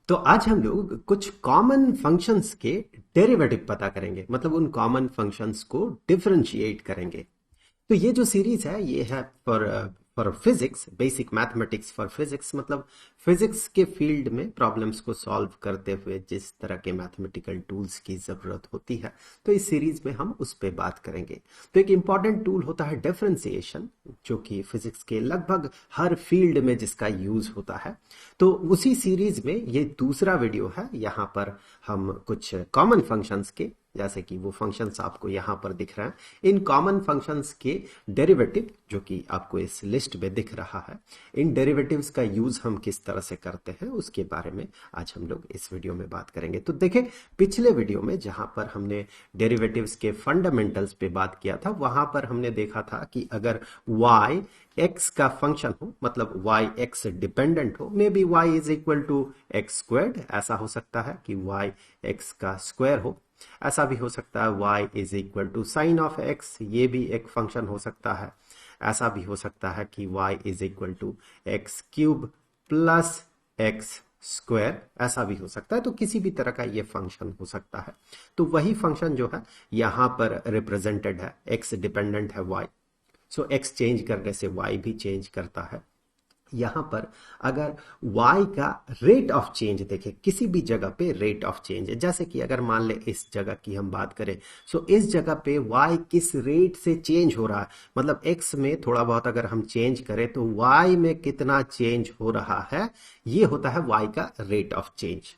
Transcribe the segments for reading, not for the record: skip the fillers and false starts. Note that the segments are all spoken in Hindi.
तो आज हम लोग कुछ कॉमन फंक्शंस के डेरिवेटिव पता करेंगे, मतलब उन कॉमन फंक्शंस को डिफरेंशिएट करेंगे। तो ये जो सीरीज है ये है for physics, basic mathematics for physics, मतलब फिजिक्स के फील्ड में प्रॉब्लम्स को सॉल्व करते हुए जिस तरह के मैथमेटिकल टूल्स की जरूरत होती है, तो इस सीरीज में हम उस पर बात करेंगे। तो एक इंपॉर्टेंट टूल होता है डिफरेंशिएशन, जो कि फिजिक्स के लगभग हर फील्ड में जिसका यूज होता है। तो उसी सीरीज में ये दूसरा वीडियो है। यहाँ पर हम कुछ कॉमन फंक्शंस के, जैसे कि वो फंक्शंस आपको यहाँ पर दिख रहे हैं, इन कॉमन फंक्शंस के डेरिवेटिव जो कि आपको इस लिस्ट में दिख रहा है, इन डेरिवेटिव्स का यूज हम किस तरह से करते हैं उसके बारे में आज हम लोग इस वीडियो में बात करेंगे। तो देखें, पिछले वीडियो में जहां पर हमने डेरिवेटिव्स के फंडामेंटल्स पे बात किया था, वहां पर हमने देखा था कि अगर y x का फंक्शन हो, मतलब y x डिपेंडेंट हो, may be y is equal to x squared, ऐसा हो सकता है कि y x का स्क्वायर हो। ऐसा भी हो सकता है y is equal to sine of x, ये भी एक फंक्शन हो सकता है। ऐसा भी हो सकता है कि y is equal to x cube plus x square, ऐसा भी हो सकता है। तो किसी भी तरह का ये फंक्शन हो सकता है। तो वही फंक्शन जो है यहां पर रिप्रेजेंटेड है, x डिपेंडेंट है y, सो x चेंज करने से y भी चेंज करता है। यहां पर अगर y का रेट ऑफ चेंज देखें, किसी भी जगह पे रेट ऑफ चेंज है, जैसे कि अगर मान ले इस जगह की हम बात करें, सो इस जगह पे y किस रेट से चेंज हो रहा है, मतलब x में थोड़ा बहुत अगर हम चेंज करें तो y में कितना चेंज हो रहा है, ये होता है y का रेट ऑफ चेंज।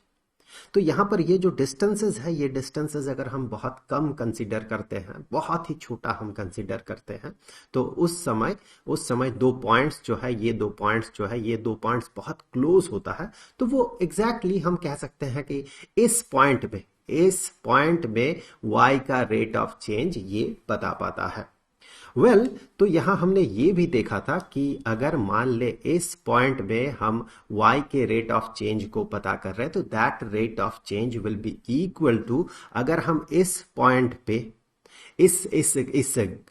तो यहां पर ये जो डिस्टेंसेस है, ये डिस्टेंसेस अगर हम बहुत कम कंसीडर करते हैं, बहुत ही छोटा हम कंसीडर करते हैं, तो उस समय दो पॉइंट्स जो है, ये दो पॉइंट्स बहुत क्लोज होता है, तो वो एग्जैक्टली हम कह सकते हैं कि इस पॉइंट में y का रेट ऑफ चेंज ये बता पाता है। तो यहां हमने ये भी देखा था कि अगर मान ले इस पॉइंट में हम y के रेट ऑफ चेंज को पता कर रहे हैं, तो that rate of change will be equal to, अगर हम इस पॉइंट पे इस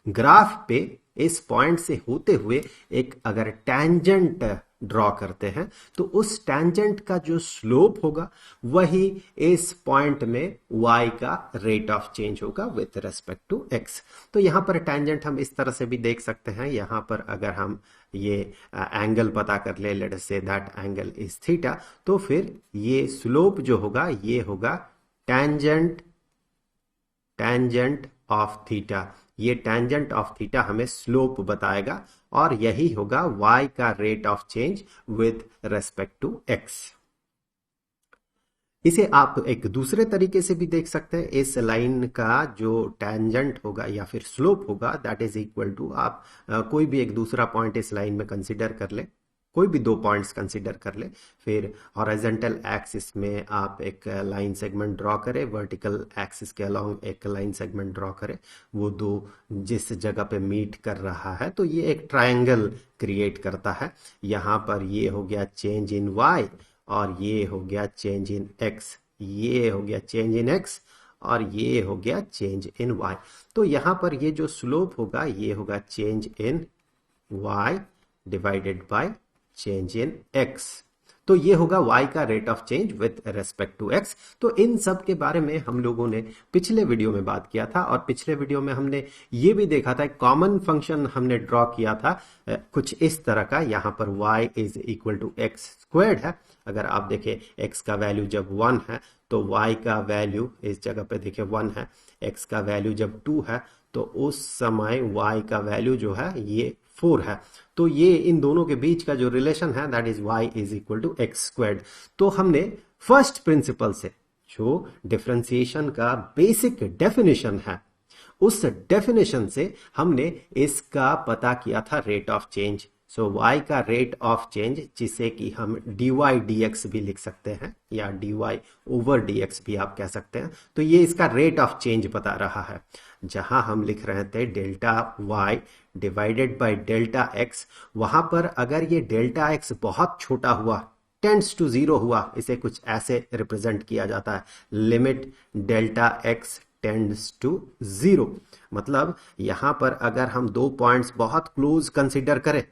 ग्राफ पे इस पॉइंट से होते हुए एक अगर टैंजेंट ड्रॉ करते हैं, तो उस टैंजेंट का जो स्लोप होगा वही इस पॉइंट में y का रेट ऑफ चेंज होगा विथ रेस्पेक्ट टू x। तो यहां पर टैंजेंट हम इस तरह से भी देख सकते हैं। यहां पर अगर हम ये एंगल पता कर ले, late us say that angle is theta, तो फिर ये स्लोप जो होगा ये होगा टैंजेंट ऑफ थीटा। ये टैंजेंट ऑफ थीटा हमें स्लोप बताएगा, और यही होगा y का rate of change with respect to x। इसे आप एक दूसरे तरीके से भी देख सकते हैं। इस लाइन का जो टैंजेंट होगा या फिर स्लोप होगा, दैट इज इक्वल टू, आप कोई भी एक दूसरा पॉइंट इस लाइन में कंसीडर कर ले, कोई भी दो पॉइंट्स कंसीडर कर ले, फिर हॉरिजॉन्टल एक्सिस में आप एक लाइन सेगमेंट ड्रॉ करें, वर्टिकल एक्सिस के अलोंग एक लाइन सेगमेंट ड्रॉ करें, वो दो जिस जगह पे मीट कर रहा है, तो ये एक ट्रायंगल क्रिएट करता है। यहां पर ये हो गया चेंज इन y, और ये हो गया चेंज इन x, ये हो गया चेंज इन x, और ये हो गया चेंज इन y। तो यहां पर ये जो स्लोप होगा ये होगा change in y divided by change in x। तो ये होगा y का rate of change with respect to x। तो इन सब के बारे में हम लोगों ने पिछले वीडियो में बात किया था, और पिछले वीडियो में हमने ये भी देखा था, कॉमन फंक्शन हमने ड्रॉ किया था कुछ इस तरह का। यहाँ पर y is equal to x squared है। अगर आप देखें x का वैल्यू जब 1 है तो y का वैल्यू इस जगह पे देखें 1 है, x का वैल्यू जब 2 है तो उस समय y का वैल्यू जो है ये 4 है। तो ये इन दोनों के बीच का जो रिलेशन है, that is y is equal to x squared. तो हमने फर्स्ट प्रिंसिपल से जो डिफरेंशिएशन का बेसिक डेफिनेशन है, उस डेफिनेशन से हमने इसका पता किया था rate of change. So y का रेट ऑफ चेंज, जिसे कि हम dy dx भी लिख सकते हैं, या dy ओवर dx भी आप कह सकते हैं, तो ये इसका रेट ऑफ चेंज बता रहा है। जहां हम लिख रहे थे delta y divided by delta x, वहां पर अगर ये डेल्टा x बहुत छोटा हुआ, टेंड्स टू जीरो हुआ, इसे कुछ ऐसे रिप्रेजेंट किया जाता है, limit delta x tends to zero. मतलब यहां पर अगर हम दो पॉइंट्स बहुत क्लोज कंसीडर करें,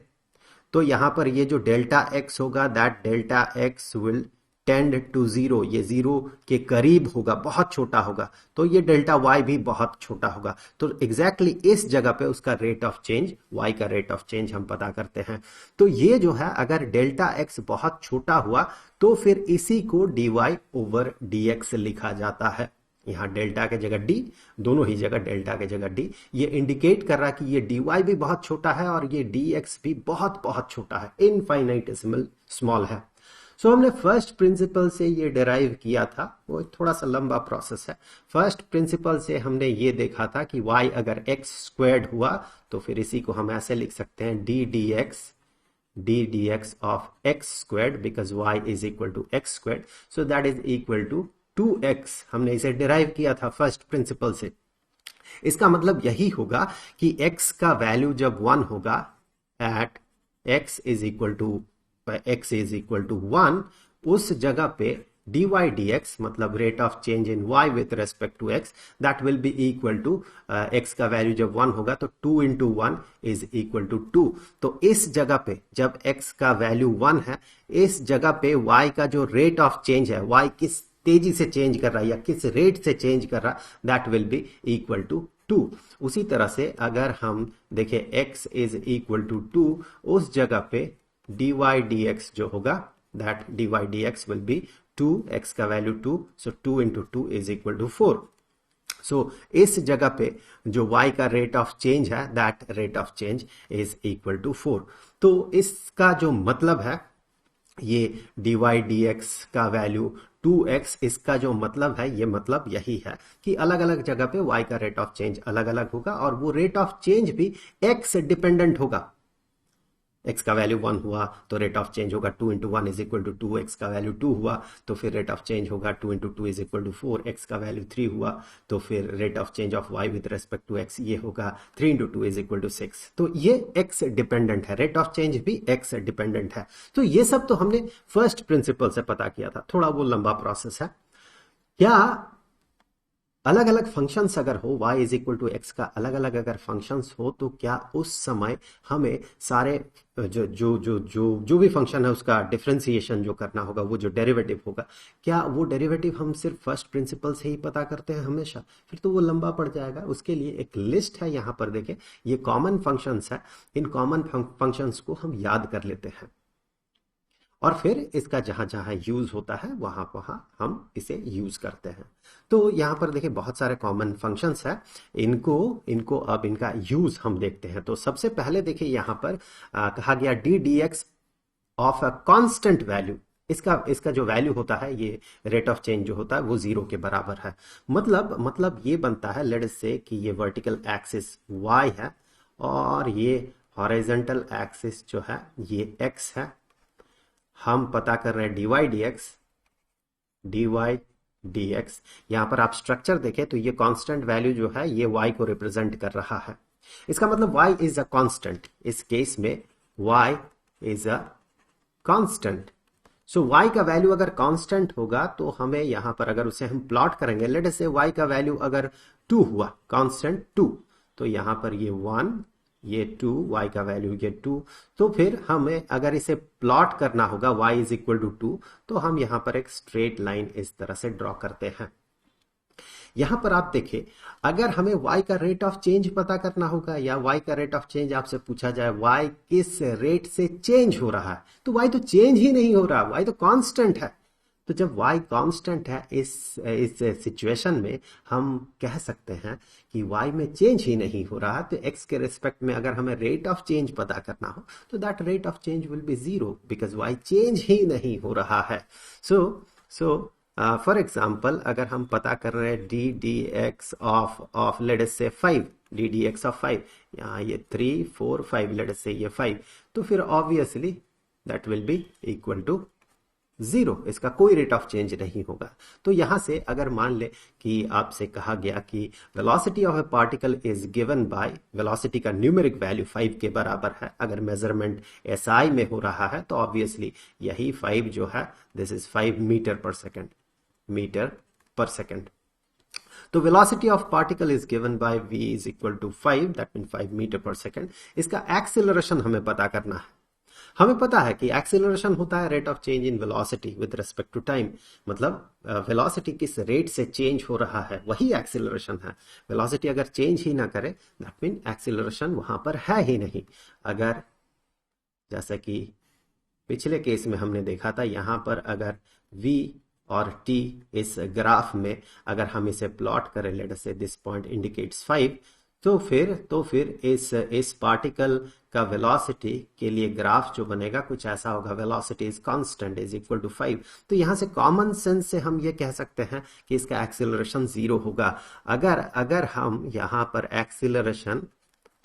तो यहां पर ये जो डेल्टा x होगा, that delta x will tend to zero, ये जीरो के करीब होगा, बहुत छोटा होगा, तो ये डेल्टा वाई भी बहुत छोटा होगा। तो एग्जैक्टली इस जगह पे उसका रेट ऑफ चेंज, वाई का रेट ऑफ चेंज हम पता करते हैं। तो ये जो है अगर डेल्टा एक्स बहुत छोटा हुआ तो फिर इसी को d y over d x लिखा जाता है। यहाँ डेल्टा के जगह डी, दोनों ही जगह डेल्टा के जगह डी, ये इंडिकेट कर रहा है कि ये डी वाई भी बहुत छोटा है और ये डी एक्स भी बहुत बहुत छोटा है, इनफाइनाइटेसिमल स्मॉल है। सो हमने फर्स्ट प्रिंसिपल से ये डिराइव किया था, वो थोड़ा सा लंबा प्रोसेस है। फर्स्ट प्रिंसिपल से हमने ये देखा था कि y अगर x स्क्वायर्ड हुआ तो फिर इसी को हम ऐसे लिख सकते हैं d d x of x squared, because y is equal to x squared, so that is equal to 2x। हमने इसे डिराइव किया था फर्स्ट प्रिंसिपल से। इसका मतलब यही होगा कि x का वैल्यू जब 1 होगा at x is equal to 1, उस जगह पे dy dx मतलब rate of change in y with respect to x, that will be equal to x का वैल्यू जब 1 होगा तो 2 इंटू 1 इज इक्वल टू 2। तो इस जगह पे जब x का वैल्यू 1 है, इस जगह पे y का जो रेट ऑफ चेंज है, y किस तेजी से चेंज कर रहा है या किस रेट से चेंज कर रहा है, that will be equal to 2। उसी तरह से अगर हम देखें x इज इक्वल टू 2, उस जगह पे dy dx जो होगा, that dy dx will be 2, x का value 2, so 2 into 2 is equal to 4। So इस जगह पे जो y का रेट ऑफ चेंज है, that rate of change is equal to 4। तो इसका जो मतलब है, ये dy dx का वैल्यू 2x, इसका जो मतलब है, ये मतलब यही है कि अलग अलग जगह पे y का रेट ऑफ चेंज अलग अलग होगा और वो रेट ऑफ चेंज भी x डिपेंडेंट होगा। x का वैल्यू 1 हुआ तो रेट ऑफ चेंज होगा 2 into 1 is equal to 2, x का वैल्यू 2 हुआ तो फिर रेट ऑफ चेंज होगा 2 into 2 is equal to 4, x का वैल्यू 3 हुआ तो फिर rate of change of y with respect to x ये होगा 3 इंटू 2 इज इक्वल टू 6। तो ये x डिपेंडेंट है, रेट ऑफ चेंज भी x डिपेंडेंट है। तो ये सब तो हमने फर्स्ट प्रिंसिपल से पता किया था, थोड़ा वो लंबा प्रोसेस है। क्या अलग अलग फंक्शंस अगर हो, y is equal to x का अलग अलग अगर फंक्शंस हो, तो क्या उस समय हमें सारे जो भी फंक्शन है उसका डिफरेंशिएशन जो करना होगा, वो जो डेरिवेटिव होगा, क्या वो डेरिवेटिव हम सिर्फ फर्स्ट प्रिंसिपल से ही पता करते हैं हमेशा? फिर तो वो लंबा पड़ जाएगा। उसके लिए एक लिस्ट है यहाँ पर, देखें ये कॉमन फंक्शंस है, इन कॉमन फंक्शंस को हम याद कर लेते हैं और फिर इसका जहां जहां यूज होता है वहां वहां हम इसे यूज करते हैं। तो यहां पर देखिए बहुत सारे कॉमन फंक्शंस है, इनको अब इनका यूज हम देखते हैं। तो सबसे पहले देखिए यहां पर कहा गया D d x of a constant value, इसका जो वैल्यू होता है, ये रेट ऑफ चेंज जो होता है वो 0 के बराबर है। मतलब ये बनता है, लेट अस से कि ये वर्टिकल एक्सिस y है और ये हॉरिजॉन्टल एक्सिस जो है ये x है। हम पता कर रहे हैं dy dx। यहां पर आप स्ट्रक्चर देखें तो ये कांस्टेंट वैल्यू जो है ये y को रिप्रेजेंट कर रहा है। इसका मतलब y इज अ कांस्टेंट, इस केस में y is a constant. So y का वैल्यू अगर कांस्टेंट होगा तो हमें यहां पर अगर उसे हम प्लॉट करेंगे, लेट अस से y का वैल्यू अगर 2 हुआ, कांस्टेंट 2, तो यहां पर ये 1, ये 2, y का वैल्यू ये 2, तो फिर हमें अगर इसे प्लॉट करना होगा y इज इक्वल टू 2, तो हम यहां पर एक स्ट्रेट लाइन इस तरह से ड्रॉ करते हैं। यहां पर आप देखिए, अगर हमें y का रेट ऑफ चेंज पता करना होगा या y का रेट ऑफ चेंज आपसे पूछा जाए y किस रेट से चेंज हो रहा है, तो y तो चेंज ही नहीं हो रहा, y तो कांस्टेंट है। तो जब y कांस्टेंट है, इस सिचुएशन में हम कह सकते हैं कि y में चेंज ही नहीं हो रहा, तो x के रिस्पेक्ट में अगर हमें रेट ऑफ चेंज पता करना हो तो that rate of change will be 0 because y change ही नहीं हो रहा है। सो फॉर एग्जाम्पल अगर हम पता कर रहे हैं d d x of let us से 5, डी डी एक्स ऑफ 5, यहाँ ये 3 4 5, लेट अस से ये 5, तो फिर obviously that will be equal to 0, इसका कोई रेट ऑफ चेंज नहीं होगा। तो यहां से अगर मान ले कि आपसे कहा गया कि velocity of A particle is given bye, velocity का न्यूमेरिक वैल्यू 5 के बराबर है, अगर मेजरमेंट SI में हो रहा है तो ऑब्वियसली यही 5 जो है this is 5 metre per second. तो velocity of particle is given by v is equal to 5, that mean 5 metre per second. इसका एक्सेलरेशन हमें पता करना है। हमें पता है कि एक्सीलरेशन होता है rate of change in velocity with respect to time, मतलब वेलोसिटी किस रेट से चेंज हो रहा है वही एक्सीलरेशन है। वेलोसिटी अगर चेंज ही ना करे दैट मीन एक्सीलरेशन वहां पर है ही नहीं। अगर जैसे कि पिछले केस में हमने देखा था, यहां पर अगर v और t इस ग्राफ में अगर हम इसे प्लॉट करें, लेट अस से दिस पॉइंट इंडिकेट्स 5, तो फिर इस पार्टिकल का वेलोसिटी के लिए ग्राफ जो बनेगा कुछ ऐसा होगा, velocity is constant is equal to 5। तो यहां से कॉमन सेंस से हम ये कह सकते हैं कि इसका एक्सीलरेशन 0 होगा। अगर हम यहां पर एक्सीलरेशन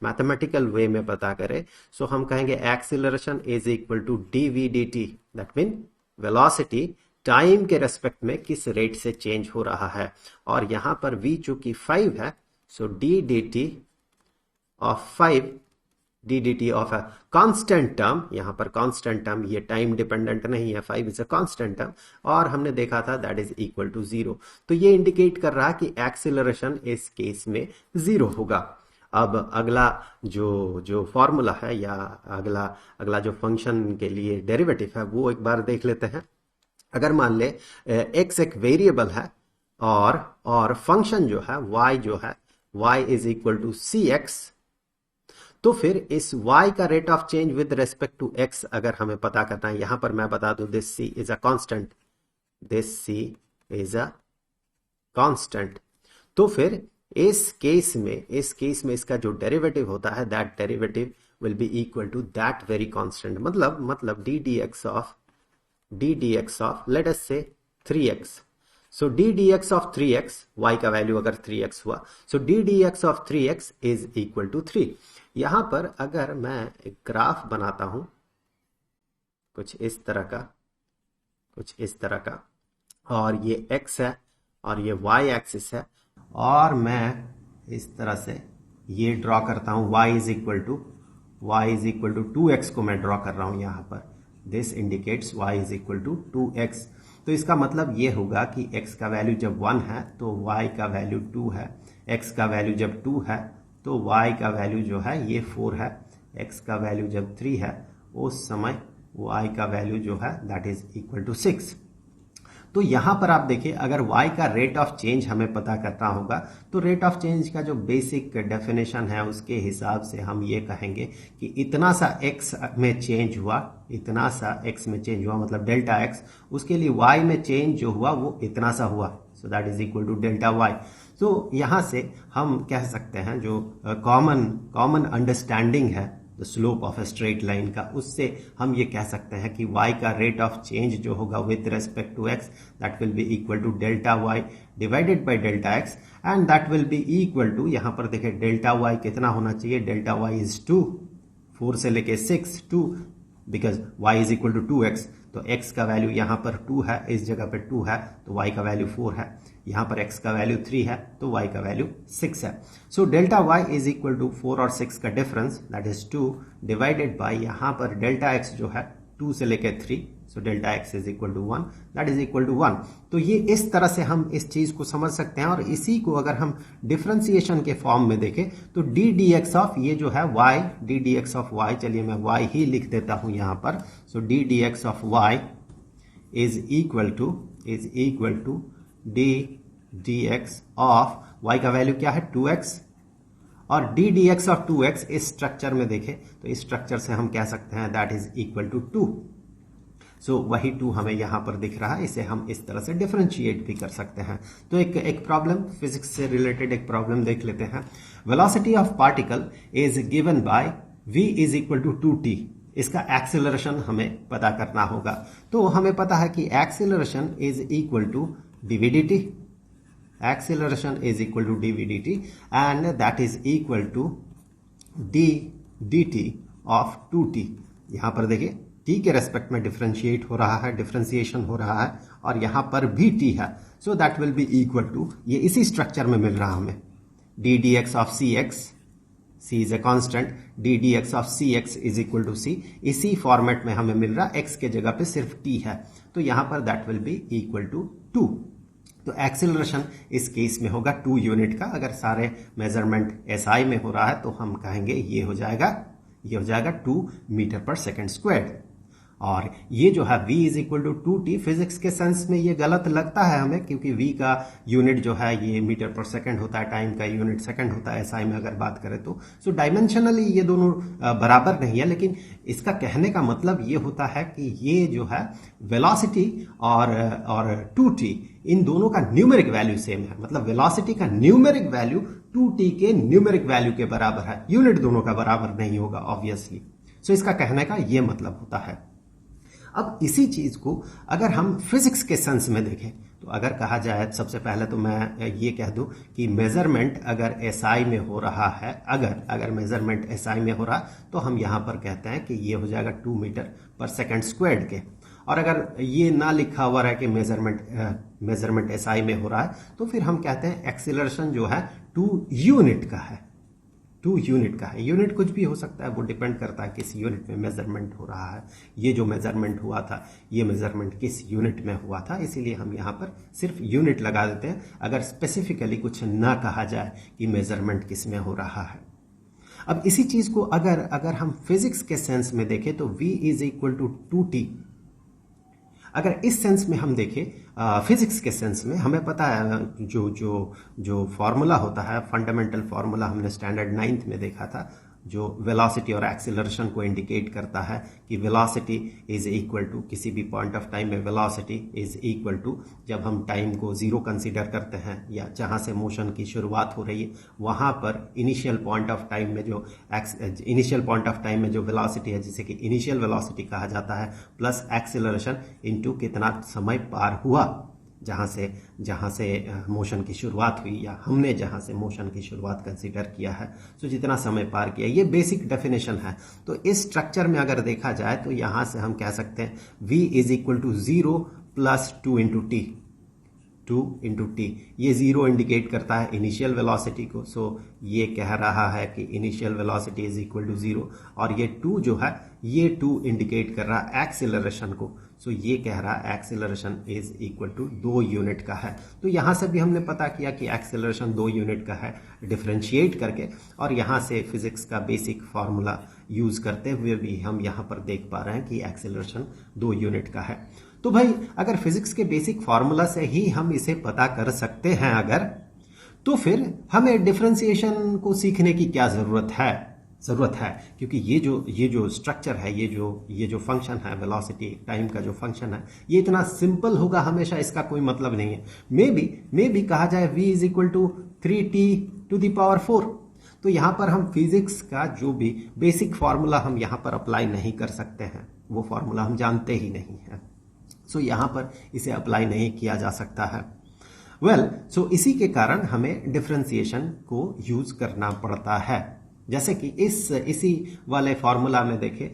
मैथमेटिकल वे में पता करें, सो हम कहेंगे acceleration is equal to dv dt, that mean velocity time के रेस्पेक्ट में किस रेट से चेंज हो रहा है। और यहां पर v चूंकि 5 है, सो d dt of 5, d dt of a constant term, यहां पर कांस्टेंट टर्म ये टाइम डिपेंडेंट नहीं है, 5 इज अ कांस्टेंट टर्म, और हमने देखा था दैट इज इक्वल टू 0। तो ये इंडिकेट कर रहा है कि एक्सीलरेशन इस केस में 0 होगा। अब अगला जो फॉर्मूला है या अगला जो फंक्शन के लिए डेरिवेटिव है वो एक बार देख लेते हैं। अगर मान ले x एक वेरिएबल है और फंक्शन जो है y is equal to cx, तो फिर इस y का rate of change with respect to x अगर हमें पता करना है, यहां पर मैं बता दूं this c is a constant, this c is a constant, तो फिर इस केस में इसका जो डेरिवेटिव होता है that derivative will be equal to that very constant, मतलब d dx of let us say 3x, so d dx of 3x, y का वैल्यू अगर 3x हुआ, so d dx of 3x is equal to 3। यहां पर अगर मैं एक ग्राफ बनाता हूं कुछ इस तरह का, और ये x है और ये y एक्सिस है, और मैं इस तरह से ये ड्रॉ करता हूं y is equal to 2x को मैं ड्रॉ कर रहा हूं यहां पर, this indicates y is equal to 2x। तो इसका मतलब ये होगा कि x का वैल्यू जब 1 है तो y का वैल्यू 2 है, x का वैल्यू जब 2 है तो y का वैल्यू जो है ये 4 है, x का वैल्यू जब 3 है उस समय y का वैल्यू जो है दैट इज इक्वल टू 6। तो यहां पर आप देखिए अगर y का रेट ऑफ चेंज हमें पता करना होगा तो रेट ऑफ चेंज का जो बेसिक डेफिनेशन है उसके हिसाब से हम ये कहेंगे कि इतना सा x में चेंज हुआ, मतलब डेल्टा x, उसके लिए y में चेंज जो हुआ वो इतना सा हुआ, so that is equal to delta y। तो यहां से हम कह सकते हैं जो कॉमन अंडरस्टैंडिंग है the slope of a straight line का, उससे हम ये कह सकते हैं कि y का रेट ऑफ चेंज जो होगा with respect to x that will be equal to delta y divided by delta x, and that will be equal to, यहां पर देखिए डेल्टा y कितना होना चाहिए, डेल्टा y इज 2, 4 से लेके 6, 2, because y is equal to 2x, तो x का वैल्यू यहां पर 2 है, इस जगह पे 2 है तो y का वैल्यू 4 है, यहां पर x का वैल्यू 3 है तो y का वैल्यू 6 है। So delta y is equal to 4 और 6 का difference that is 2 divided by यहां पर डेल्टा x जो है 2 से लेकर 3, so delta x is equal to 1, that is equal to 1। तो ये इस तरह से हम इस चीज को समझ सकते हैं, और इसी को अगर हम डिफरेंशिएशन के फॉर्म में देखें तो d dx ऑफ ये जो है y, d dx of y, चलिए मैं y ही लिख देता हूं यहां पर, so d dx of y is equal to d dx of y का वैल्यू क्या है 2x, और d dx ऑफ 2x इस स्ट्रक्चर में देखें तो इस स्ट्रक्चर से हम कह सकते हैं दैट इज इक्वल टू 2। सो वही 2 हमें यहां पर दिख रहा है, इसे हम इस तरह से डिफरेंशिएट भी कर सकते हैं। तो एक प्रॉब्लम, फिजिक्स से रिलेटेड एक प्रॉब्लम देख लेते हैं। Velocity of particle is given by v is equal to 2t, इसका एक्सेलरेशन हमें पता करना होगा। तो हमें पता है कि acceleration is equal to dv dt, acceleration is equal to dv dt, and that is equal to d dt of 2t। यहां पर देखिए t के रेस्पेक्ट में डिफरेंशिएशन हो रहा है और यहां पर भी t है, so that will be equal to, ये इसी स्ट्रक्चर में मिल रहा हमें, d dx of cx, c is a constant, d dx of cx is equal to c, इसी फॉर्मेट में हमें मिल रहा, x के जगह पे सिर्फ t है, तो यहां पर that will be equal to 2। तो एक्सेलरेशन इस केस में होगा 2 यूनिट का, अगर सारे मेजरमेंट SI में हो रहा है तो हम कहेंगे ये हो जाएगा ये हो जाएगा 2 मीटर पर सेकेंड स्क्वायर। और ये जो है v is equal to 2t, physics के सेंस में ये गलत लगता है हमें, क्योंकि v का यूनिट जो है ये मीटर पर सेकंड होता है, टाइम का यूनिट सेकंड होता है एसआई में अगर बात करें तो। सो डायमेंशनली ये दोनों बराबर नहीं है, लेकिन इसका कहने का मतलब ये होता है कि ये जो है वेलोसिटी और 2t इन दोनों का न्यूमेरिक वैल्यू सेम है। मतलब वेलोसिटी का न्यूमेरिक वैल्यू 2t के न्यूमेरिक वैल्यू के बराबर है, यूनिट दोनों का बराबर नहीं होगा ऑब्वियसली। सो इसका कहने का ये मतलब होता है। अब इसी चीज को अगर हम फिजिक्स के सेंस में देखें तो अगर कहा जाए, सबसे पहले तो मैं ये कह दूं कि मेजरमेंट अगर एसआई में हो रहा है, अगर मेजरमेंट एसआई में हो रहा तो हम यहां पर कहते हैं कि ये हो जाएगा 2 मीटर पर सेकंड स्क्वायर्ड के। और अगर ये ना लिखा हुआ है कि मेजरमेंट एसआई में हो रहा है तो फिर हम कहते हैं एक्सीलरेशन जो है 2 यूनिट का है, 2 यूनिट का है। यूनिट कुछ भी हो सकता है, वो डिपेंड करता है किस यूनिट में मेजरमेंट हो रहा है। ये जो मेजरमेंट हुआ था, ये मेजरमेंट किस यूनिट में हुआ था, इसीलिए हम यहाँ पर सिर्फ यूनिट लगा देते हैं, अगर स्पेसिफिकली कुछ ना कहा जाए कि मेजरमेंट किस में हो रहा है। अब इसी चीज को अगर हम फिजिक्स के सेंस में देखें तो v is equal to 2t। अगर इस सेंस में हम देखें फिजिक्स के सेंस में, हमें पता है जो फॉर्मूला होता है, फंडामेंटल फॉर्मूला हमने स्टैंडर्ड 9th में देखा था, जो वेलोसिटी और एक्सीलरेशन को इंडिकेट करता है कि वेलोसिटी इज इक्वल टू, किसी भी पॉइंट ऑफ टाइम में वेलोसिटी इज इक्वल टू, जब हम टाइम को जीरो कंसीडर करते हैं या जहां से मोशन की शुरुआत हो रही है वहां पर इनिशियल पॉइंट ऑफ टाइम में जो वेलोसिटी है, जिसे कि इनिशियल वेलोसिटी कहा जाता है, प्लस एक्सीलरेशन इनटू कितना समय पार हुआ जहां से मोशन की शुरुआत हुई, या हमने जहां से मोशन की शुरुआत कंसीडर किया है, तो जितना समय पार किया, ये बेसिक डेफिनेशन है। तो इस स्ट्रक्चर में अगर देखा जाए तो यहां से हम कह सकते हैं v is equal to 0 plus 2 into टी। ये 0 इंडिकेट करता है इनिशियल वेलोसिटी को, सो ये कह रहा है कि initial velocity is equal to 0, और ये 2 जो है, ये 2 इंडिकेट कर रहा है एक्सीलरेशन को, सो ये कह रहा है acceleration is equal to 2 unit का है। तो यहां से भी हमने पता किया कि एक्सीलरेशन 2 यूनिट का है, डिफरेंशिएट करके, और यहां से फिजिक्स का बेसिक फॉर्मूला यूज करते हुए भी हम यहां पर देख पा रहे हैं कि एक्सीलरेशन 2 यूनिट का है। तो भाई अगर फिजिक्स के बेसिक फॉर्मूला से ही हम इसे पता कर सकते हैं अगर, तो फिर हमें डिफरेंशिएशन को सीखने की क्या जरूरत है, क्योंकि ये जो स्ट्रक्चर है, ये जो फंक्शन है, वेलोसिटी टाइम का जो फंक्शन है, ये इतना सिंपल होगा हमेशा, इसका कोई मतलब नहीं है। मे बी कहा जाए v is equal to 3t to the power 4, तो यहां पर हम फिजिक्स का जो भी बेसिक फॉर्मूला हम यहां पर अप्लाई नहीं कर सकते हैं, वो फॉर्मूला हम जानते ही नहीं है, सो यहां पर इसे अप्लाई नहीं किया जा सकता है। सो इसी के कारण हमें डिफरेंशिएशन को यूज करना पड़ता है। जैसे कि इसी वाले फॉर्मूला में देखें,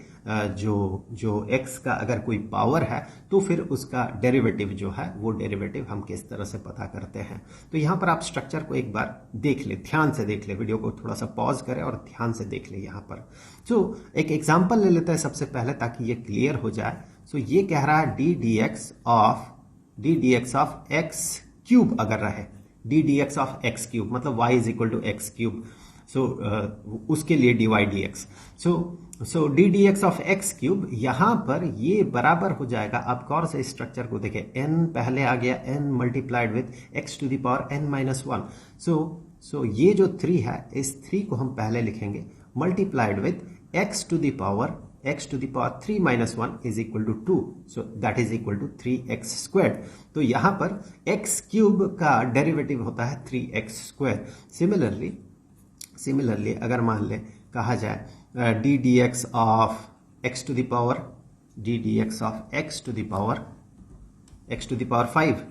जो x का अगर कोई पावर है तो फिर उसका डेरिवेटिव जो है, वो डेरिवेटिव हम किस तरह से पता करते हैं। तो यहां पर आप स्ट्रक्चर को एक बार देख ले, ध्यान से देख ले, वीडियो को थोड़ा सा पॉज करें और ध्यान से देख ले यहां पर। तो एक एग्जांपल ले लेते हैं सबसे पहले, ताकि ये क्लियर हो जाए। सो ये कह रहा है d d x of x cube अगर रहे, d d x of x cube, मतलब y is equal to x cube, so उसके लिए dy dx, so d d x of x cube, यहां पर ये बराबर हो जाएगा, आप गौर से स्ट्रक्चर को देखें, n पहले आ गया, n multiplied with x to the power n minus 1, so ये जो 3 है, इस 3 को हम पहले लिखेंगे multiplied with x to the power 3 minus 1 is equal to 2, so that is equal to 3x square. तो यहां पर x क्यूब का डेरिवेटिव होता है 3x स्क्वायर। सिमिलरली अगर मान ले कहा जाए d d x of x to the power x to the power 5,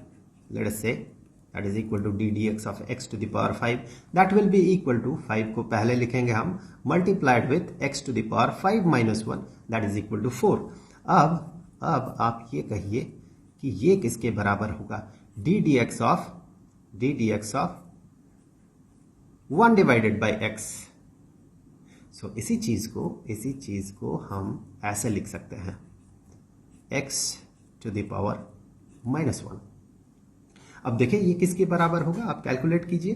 let us say, that is equal to d dx of x to the power 5, that will be equal to 5 को पहले लिखेंगे हम multiplied with x to the power 5 minus 1, that is equal to 4। अब आप ये कहिए कि ये किसके बराबर होगा, d dx of 1 divided by x। सो इसी चीज को हम ऐसे लिख सकते हैं, x to the power minus 1। अब देखिए ये किसके बराबर होगा, आप कैलकुलेट कीजिए।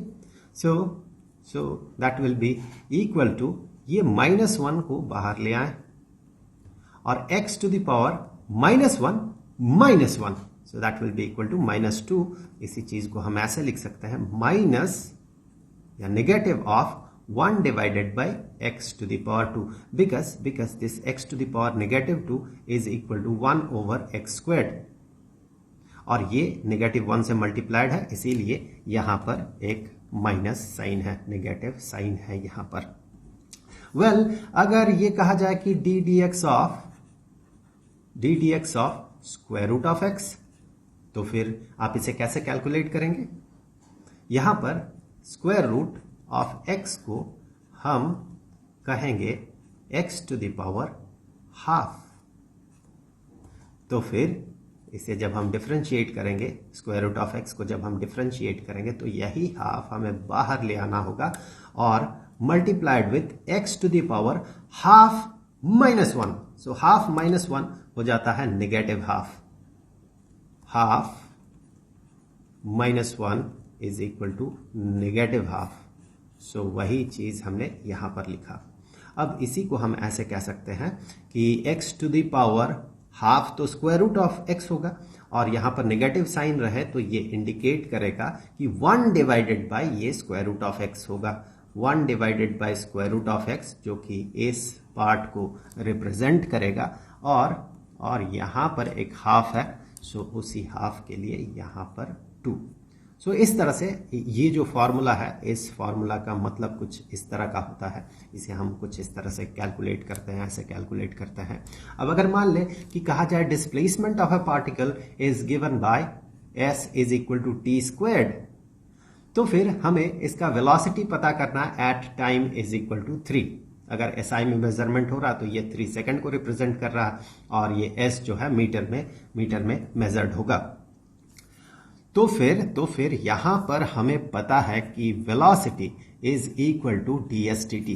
So that will be equal to ये -1 को बाहर ले आए और x to the power -1, so that will be equal to -2। इसी चीज को हम ऐसे लिख सकते हैं माइनस या negative of 1 divided by x to the power 2 because this x to the power -2 is equal to 1 over x squared और ये -1 से मल्टीप्लाइड है, इसीलिए यहां पर एक माइनस साइन है, नेगेटिव साइन है यहां पर। अगर ये कहा जाए कि d dx of square root of x, तो फिर आप इसे कैसे कैलकुलेट करेंगे? यहां पर स्क्वायर रूट ऑफ x को हम कहेंगे x to the power half. तो फिर इसे जब हम डिफरेंशिएट करेंगे, स्क्वायर रूट ऑफ x को जब हम डिफरेंशिएट करेंगे तो यही हाफ हमें बाहर ले आना होगा और multiplied with x to the power half -1। So half -1 हो जाता है negative half. Half -1 is equal to negative half. So वही चीज हमने यहां पर लिखा। अब इसी को हम ऐसे कह सकते हैं कि x to the power half तो स्क्वायर रूट ऑफ x होगा और यहां पर नेगेटिव साइन रहे तो ये इंडिकेट करेगा कि 1 डिवाइडेड बाय ये स्क्वायर रूट ऑफ x होगा। 1 divided by square root of x जो कि इस पार्ट को रिप्रेजेंट करेगा और यहां पर एक हाफ है, सो उसी हाफ के लिए यहां पर 2। सो इस तरह से ये जो फॉर्मूला है, इस फॉर्मूला का मतलब कुछ इस तरह का होता है। इसे हम कुछ इस तरह से कैलकुलेट करते हैं, ऐसे कैलकुलेट करते हैं। अब अगर मान लें कि कहा जाए displacement of a particle is given by s is equal to t squared, तो फिर हमें इसका वेलोसिटी पता करना at time is equal to 3। अगर SI में मेजरमेंट हो रहा तो ये 3 सेकंड को रिप्रेजेंट कर रहा और ये s जो है मीटर में मेजर्ड होगा। तो फिर यहां पर हमें पता है कि velocity is equal to dsdt,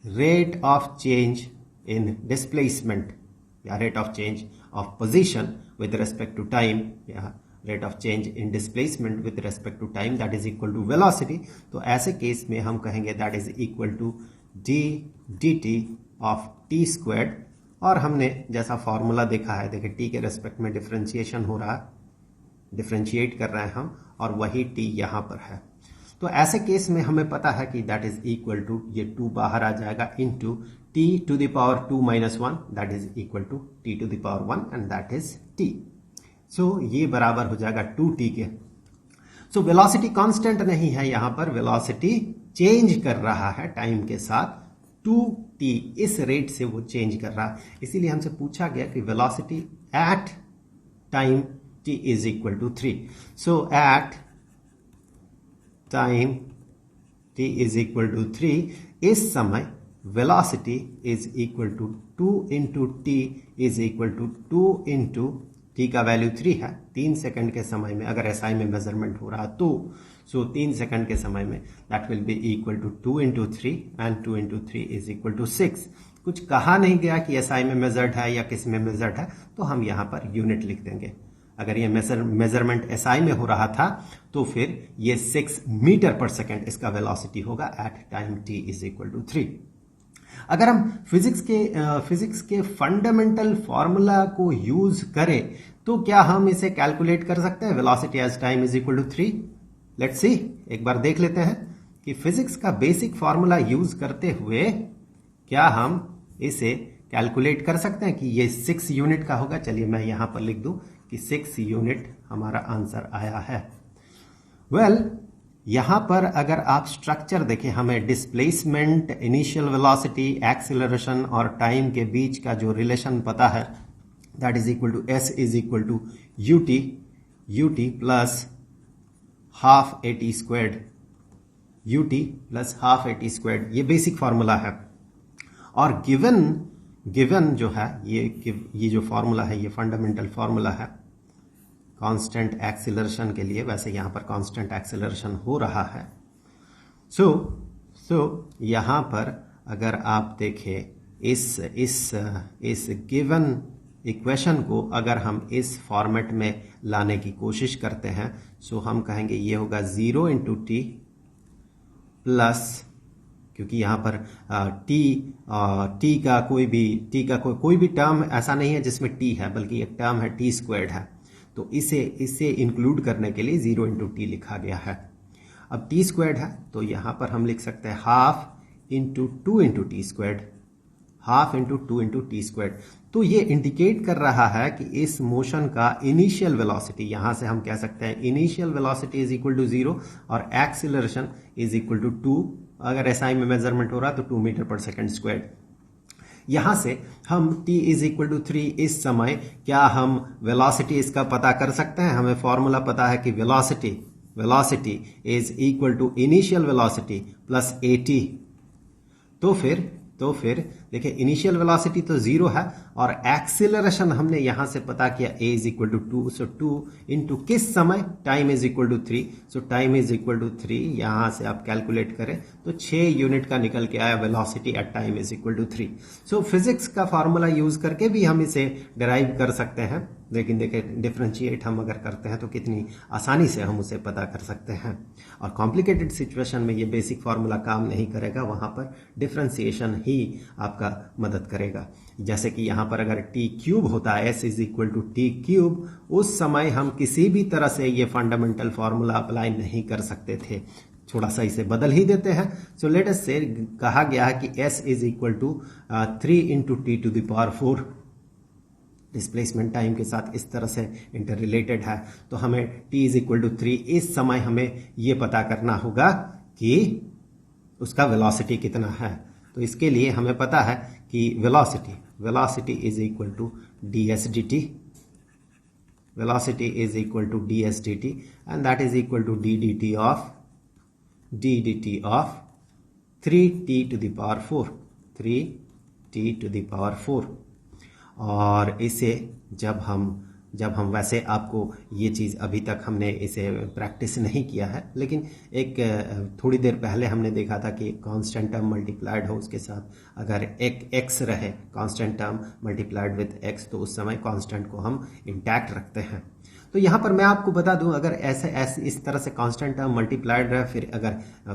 rate of change in displacement या rate of change of position with respect to time या rate of change in displacement with respect to time, that is equal to velocity. तो ऐसे केस में हम कहेंगे that is equal to d dt of t squared. और हमने जैसा फॉर्मूला देखा है, देखिए t के रेस्पेक्ट में डिफरेंशिएशन हो रहा है, डिफरेंशिएट कर रहे हैं हम और वही t यहां पर है। तो ऐसे केस में हमें पता है कि दैट इज इक्वल टू ये 2 बाहर आ जाएगा into t to the power 2 - 1, that is equal to t to the power 1 and that is t। So ये बराबर हो जाएगा 2t के। सो वेलोसिटी कांस्टेंट नहीं है, यहां पर वेलोसिटी चेंज कर रहा है टाइम के साथ। 2t इस रेट से वो चेंज कर रहा है, इसीलिए हमसे पूछा गया कि velocity at time t is equal to 3. So at time t is equal to 3, इस समय velocity is equal to 2 into t is equal to 2 into t का वैल्यू 3 है। 3 सेकंड के समय में अगर SI में मेजरमेंट हो रहा तो 3 सेकंड के समय में that will be equal to 2 into 3 and 2 into 3 is equal to 6। कुछ कहा नहीं गया कि SI में मेजर्ड है या किस में मेजर्ड है, तो हम यहां पर यूनिट लिख देंगे। अगर ये मेजरमेंट SI में हो रहा था तो फिर ये 6 मीटर पर सेकेंड इसका वेलोसिटी होगा at time t is equal to 3। अगर हम फिजिक्स के फंडामेंटल फॉर्मूला को यूज करें तो क्या हम इसे कैलकुलेट कर सकते हैं velocity as time is equal to 3? Let's see, एक बार देख लेते हैं कि फिजिक्स का बेसिक फॉर्मूला यूज करते हुए क्या हम इसे कैलकुलेट कर सकते हैं कि ये 6 यूनिट का होगा। चलिए मैं यहां पर लिख दूं कि 6 यूनिट हमारा आंसर आया है। यहां पर अगर आप स्ट्रक्चर देखें, हमें डिस्प्लेसमेंट, इनिशियल वेलोसिटी, एक्सीलरेशन और टाइम के बीच का जो रिलेशन पता है, that is equal to s is equal to ut plus half at squared, ut plus half at squared, ये बेसिक फॉर्मूला है। और गिवन जो है ये जो फॉर्मूला है ये फंडामेंटल फॉर्मूला है कांस्टेंट एक्सीलरेशन के लिए। वैसे यहां पर कांस्टेंट एक्सीलरेशन हो रहा है। सो यहां पर अगर आप देखें इस गिवन इक्वेशन को अगर हम इस फॉर्मेट में लाने की कोशिश करते हैं, सो हम कहेंगे ये होगा 0 into t प्लस क्योंकि यहाँ पर टी का कोई भी टर्म ऐसा नहीं है जिसमें टी है, बल्कि एक टर्म है टी स्क्वायर्ड है। तो इसे इंक्लूड करने के लिए 0 इंटू टी लिखा गया है। अब टी स्क्वायर्ड है तो यहाँ पर हम लिख सकते हैं half into 2 into T squared, half into 2 into T squared. तो ये इंडिकेट कर रहा है कि इस मोशन का इनिशियल वेलोसिटी, यहां से हम कह सकते हैं initial velocity is equal to 0 और एक्सीलरेशन इज इक्वल टू 2। अगर एसआई में मेजरमेंट हो रहा तो 2 मीटर पर सेकेंड स्क्वायर्ड। यहां से हम t इज इक्वल टू 3 इस समय क्या हम वेलोसिटी इसका पता कर सकते हैं? हमें फॉर्मूला पता है कि velocity is equal to initial velocity plus at। तो फिर देखिए इनिशियल वेलोसिटी तो 0 है और एक्सीलरेशन हमने यहां से पता किया a is equal to 2, so 2 into किस समय, time is equal to 3, so time is equal to 3। यहां से आप कैलकुलेट करें तो 6 यूनिट का निकल के आया velocity at time is equal to 3। So physics का फॉर्मूला यूज करके भी हम इसे डिराइव कर सकते हैं, लेकिन देखिए डिफरेंशिएट हम अगर करते हैं तो कितनी आसानी से हम उसे पता कर सकते हैं। और कॉम्प्लिकेटेड सिचुएशन में ये बेसिक फार्मूला काम नहीं करेगा, वहां पर डिफरेंशिएशन ही आपका मदद करेगा। जैसे कि यहां पर अगर टी क्यूब होता है, s is equal to t cube, उस समय हम किसी भी तरह से ये फंडामेंटल फार्मूला अप्लाई नहीं कर सकते थे, थोड़ा सा इसे बदल ही देते हैं। सो लेट अस से कहा गया है कि s is equal to 3 into t to the power 4, displacement time के साथ इस तरह से इंटर रिलेटेड है। तो हमें t इज इक्वल टू 3 इस समय हमें ये पता करना होगा कि उसका वेलोसिटी कितना है। तो इसके लिए हमें पता है कि velocity is equal to ds dt, velocity is equal to ds dt and that is equal to d dt of 3t to the power 4, 3t to the power 4। और इसे जब हम वैसे आपको ये चीज़ अभी तक हमने इसे प्रैक्टिस नहीं किया है, लेकिन एक थोड़ी देर पहले हमने देखा था कि कांस्टेंट टर्म मल्टीप्लाइड हो उसके साथ अगर एक x रहे, constant term multiplied with x, तो उस समय कांस्टेंट को हम इंटैक्ट रखते हैं। तो यहाँ पर मैं आपको बता दूं, अगर ऐसे इस तरह से कांस्टेंट टर्म मल्टीप्लाइड रहे, फिर अगर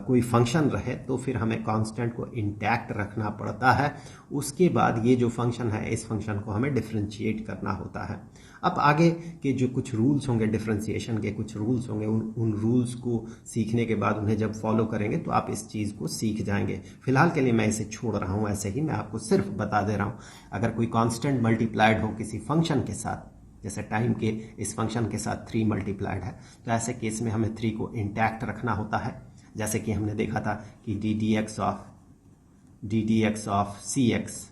कोई फंक्शन रहे तो फिर हमें कांस्टेंट को इंटैक्ट रखना पड़ता है। उसके बाद ये जो फंक्शन है, इस फंक्शन को हमें डिफरेंशिएट करना होता है। अब आगे के जो कुछ रूल्स होंगे, डिफरेंशिएशन के कुछ रूल्स होंगे, उन रूल्स को सीखने के बाद उन्हें जब फॉलो करेंगे तो आप इस चीज़ को सीख जाएंगे। फिलहाल के लिए मैं इसे छोड़ रहा हूँ, ऐसे ही मैं आपको सिर्फ बता दे रहा हूँ। अगर कोई कांस्टेंट मल्टीप्लाइड हो किसी फंक्शन के साथ, जैसे टाइम के इस फंक्शन के साथ 3 मल्टीप्लाइड है, तो ऐसे केस में हमें 3 को इंटैक्ट रखना होता है। जैसे कि हमने देखा था कि d d x of c x,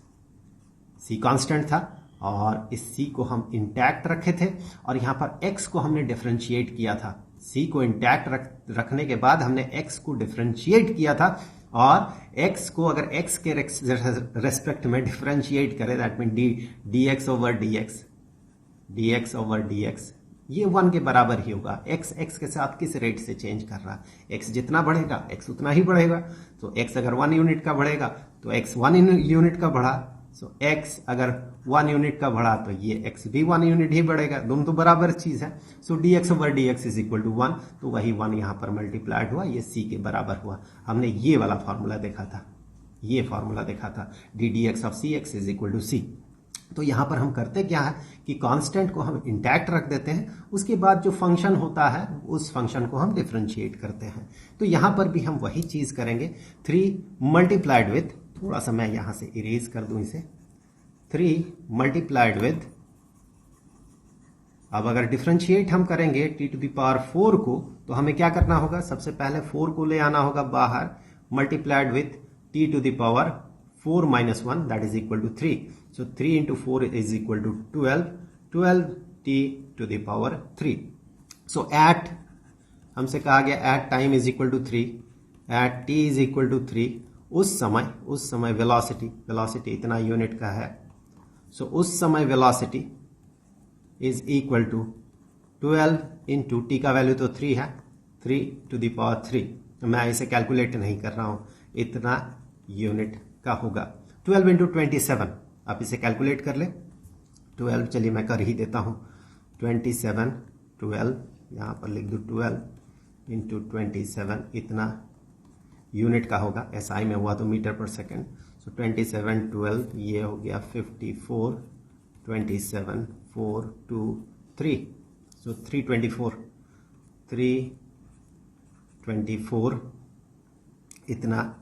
c constant था और इस c को हम इंटैक्ट रखे थे, और यहाँ पर x को हमने डिफरेंशिएट किया था। c को इंटैक्ट रखने के बाद हमने x को डिफरेंशिएट किया था, और x को अगर x के रेस्पेक्ट में डिफरेंशिएट करें, that mean dx over dx, ये 1 के बराबर ही होगा। x के साथ किस रेट से चेंज कर रहा है, x जितना बढ़ेगा x उतना ही बढ़ेगा। तो x अगर 1 यूनिट का बढ़ेगा तो x 1 यूनिट का बढ़ा, सो x अगर 1 यूनिट का बढ़ा तो ये x भी 1 यूनिट ही बढ़ेगा, दोनों तो बराबर चीज है। So dx over dx is equal to 1, तो वही 1 यहाँ पर मल्टीप्लाइड हुआ, ये c के बराबर हुआ। हमने ये वाला फॉर्मूला देखा था, ddx of cx is equal to c। तो यहां पर हम करते क्या है कि कांस्टेंट को हम इंटैक्ट रख देते हैं, उसके बाद जो फंक्शन होता है उस फंक्शन को हम डिफरेंशिएट करते हैं। तो यहां पर भी हम वही चीज करेंगे, 3 मल्टीप्लाइड विथ, थोड़ा सा मैं यहां से इरेज कर दूं इसे, 3 मल्टीप्लाइड विथ, अब अगर डिफरेंशिएट हम करेंगे t टू द पावर 4 को, तो हमें क्या करना होगा, सबसे पहले 4 को ले आना होगा बाहर, multiplied with t to the power 4 minus 1, that is equal to 3। So 3 into 4 is equal to 12t to the power 3. So at, हमसे कहा गया at time is equal to 3, at t is equal to 3, उस समय velocity इतना यूनिट का है, so उस समय velocity is equal to 12 into t का वैल्यू तो 3 है, 3 to the power 3, मैं इसे कैलकुलेट नहीं कर रहा हूं, इतना यूनिट का होगा। 12 into 27, आप इसे कैलकुलेट कर ले, 12, चलिए मैं कर ही देता हूं, 27, 12, यहां पर लिख दो 12 इंटू 27, इतना यूनिट का होगा, SI में हुआ तो मीटर पर सेकेंड। सो 27 12 ये हो गया 54 27 4 2 3, सो 324 इतना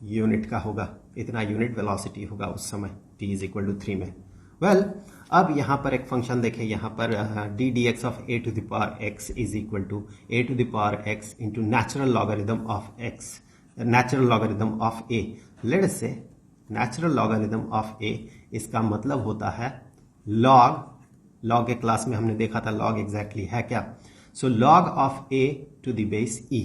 यूनिट का होगा, इतना यूनिट वेलोसिटी होगा उस समय t इज इक्वल टू 3 में। वेल अब यहाँ पर एक फंक्शन देखें, यहाँ पर d d x of a to the power x is equal to a to the power x into natural logarithm of x, natural logarithm of a। Let us say natural logarithm of a, इसका मतलब होता है लॉग के क्लास में हमने देखा था लॉग एग्जैक्टली है क्या। So log of a to the base e,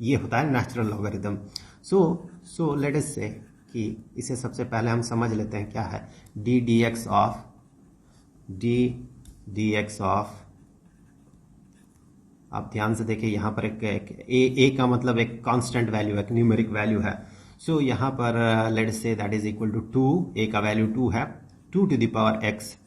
ये होता है natural logarithm. So let us say कि इसे सबसे पहले हम समझ लेते हैं क्या है। डी डी एक्स ऑफ, आप ध्यान से देखिए यहाँ पर एक ए का मतलब एक कांस्टेंट वैल्यू है, एक न्यूमेरिक वैल्यू है। सो यहाँ पर let's say that is equal to 2, a का वैल्यू 2 है, 2 टू द पावर एक्स।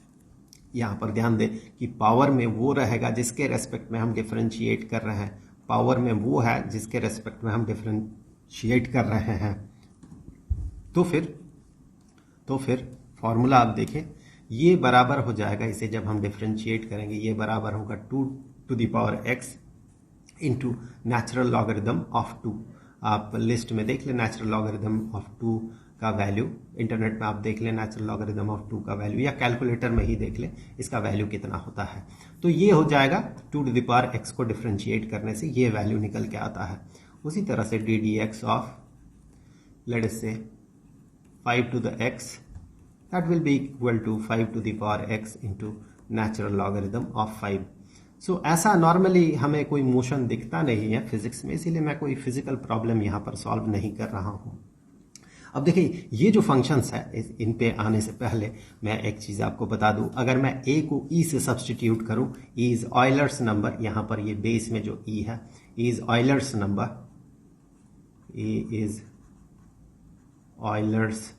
यहाँ पर ध्यान दें कि पावर में वो रहेगा जिसके रेस्पेक्ट में हम डिफरेंशिएट कर रहे हैं, पावर में वो है जिसके रेस्पेक्ट में हम डिफरेंशिएट कर रहे हैं। तो फिर फॉर्मूला आप देखें, ये बराबर हो जाएगा, इसे जब हम डिफरेंशिएट करेंगे ये बराबर होगा 2 to the power x into natural logarithm of 2। आप लिस्ट में देख लें नेचुरल लॉगरिदम ऑफ 2 का वैल्यू, इंटरनेट में आप देख लें नेचुरल लॉगरिदम ऑफ 2 का वैल्यू, या कैलकुलेटर में ही देख लें इसका वैल्यू कितना होता है। तो ये हो जाएगा 2 टू द पावर x को डिफरेंशिएट करने से ये वैल्यू निकल के आता है। उसी तरह से D d x of let us से 5 to the x, that will be equal to 5 to the power x into natural logarithm of 5। सो ऐसा नॉर्मली हमें कोई मोशन दिखता नहीं है फिजिक्स में, इसीलिए मैं कोई फिजिकल प्रॉब्लम यहाँ पर सॉल्व नहीं कर रहा हूँ। अब देखिए ये जो फंक्शंस है, इन पे आने से पहले मैं एक चीज आपको बता दूं, अगर मैं a को e से सब्सटीट्यूट करूं, e इज ऑयलर्स नंबर, यहाँ पर ये बेस में जो e है e is Euler's number, e is Euler's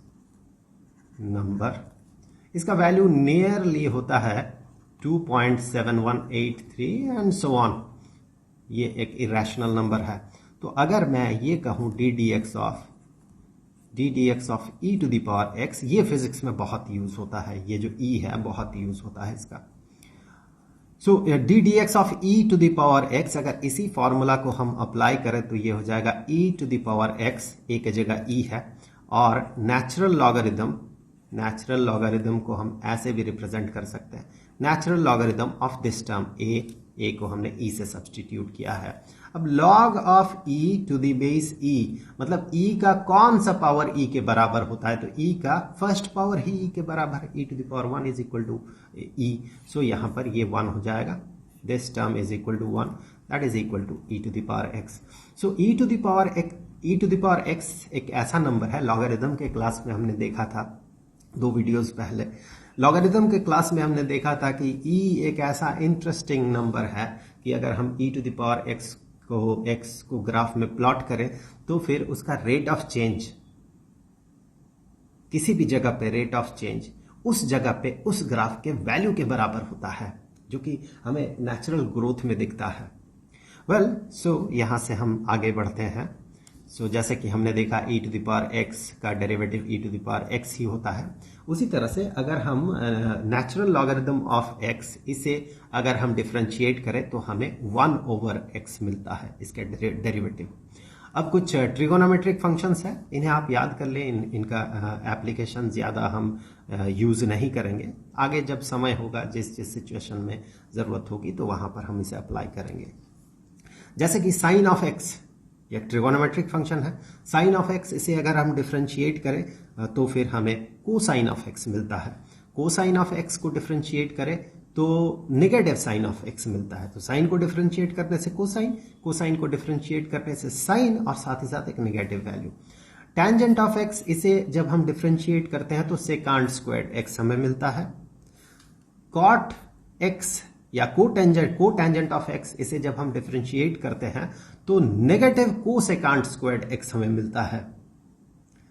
number, इसका वैल्यू नियरली होता है 2.7183 एंड सो ऑन, ये एक इरेशनल नंबर है। तो अगर मैं ये कहूं d d x of e to the power x, ये फिजिक्स में बहुत यूज होता है, ये जो ई है बहुत यूज होता है इसका। So d d x of e to the power x, अगर इसी फॉर्मूला को हम अप्लाई करें तो ये हो जाएगा ई टू द पावर एक्स, ए की जगह ई है, और नेचुरल लॉगरिदम को हम ऐसे भी रिप्रेजेंट कर सकते हैं, natural logarithm of this term a को हमने ई से सब्सटीट्यूट किया है। अब log of e to the base e, मतलब ई का कौन सा पावर ई के बराबर होता है, तो ई का फर्स्ट पावर ही ई के बराबर है, e to the power 1 is equal to e. So यहां पर ये 1 हो जाएगा, this term is equal to 1, that is equal to e to the power x. So e to the power x एक ऐसा नंबर है, लॉगरिदम के क्लास में हमने देखा था 2 वीडियोस पहले, लॉगरिदम के क्लास में हमने देखा था कि e एक ऐसा इंटरेस्टिंग नंबर है कि अगर हम e to the power x को ग्राफ में प्लॉट करें तो फिर उसका रेट ऑफ चेंज, किसी भी जगह पे रेट ऑफ चेंज उस जगह पे उस ग्राफ के वैल्यू के बराबर होता है, जो कि हमें नेचुरल ग्रोथ में दिखता है। वेल सो यहां से हम आगे बढ़ते हैं। सो जैसे कि हमने देखा e to the power x का derivative e to the power x ही होता है, उसी तरह से अगर हम नेचुरल लॉगरिदम ऑफ x, इसे अगर हम डिफरेंशिएट करें तो हमें 1/x मिलता है इसके डेरिवेटिव। अब कुछ ट्रिगोनोमेट्रिक फंक्शंस हैं, इन्हें आप याद कर लें, इनका एप्लीकेशन ज़्यादा हम यूज़ नहीं करेंगे, आगे जब समय होगा जिस सिचुएशन में ज़रूरत होगी तो वहाँ पर हम इसे अप्लाई करेंगे। जैसे कि साइन ऑफ x, यह ट्रिगोनोमेट्रिक फंक्शन है, साइन ऑफ x, इसे अगर हम डिफरेंशिएट करें तो फिर हमें कोसाइन ऑफ x मिलता है। कोसाइन ऑफ x को डिफरेंशिएट करें तो नेगेटिव साइन ऑफ x मिलता है। तो साइन को डिफरेंशिएट करने से कोसाइन, कोसाइन को डिफरेंशिएट करने से साइन, और साथ ही साथ एक negative value. Tangent of x, इसे जब हम डिफरेंशिएट करते हैं तो सेकांड स्क्वायर्ड x हमें मिलता है। कॉट x या कोटेंजेंट ऑफ x, इसे जब हम डिफरेंशिएट करते हैं तो नेगेटिव कोसेकांड स्क्वायर्ड x हमें मिलता है।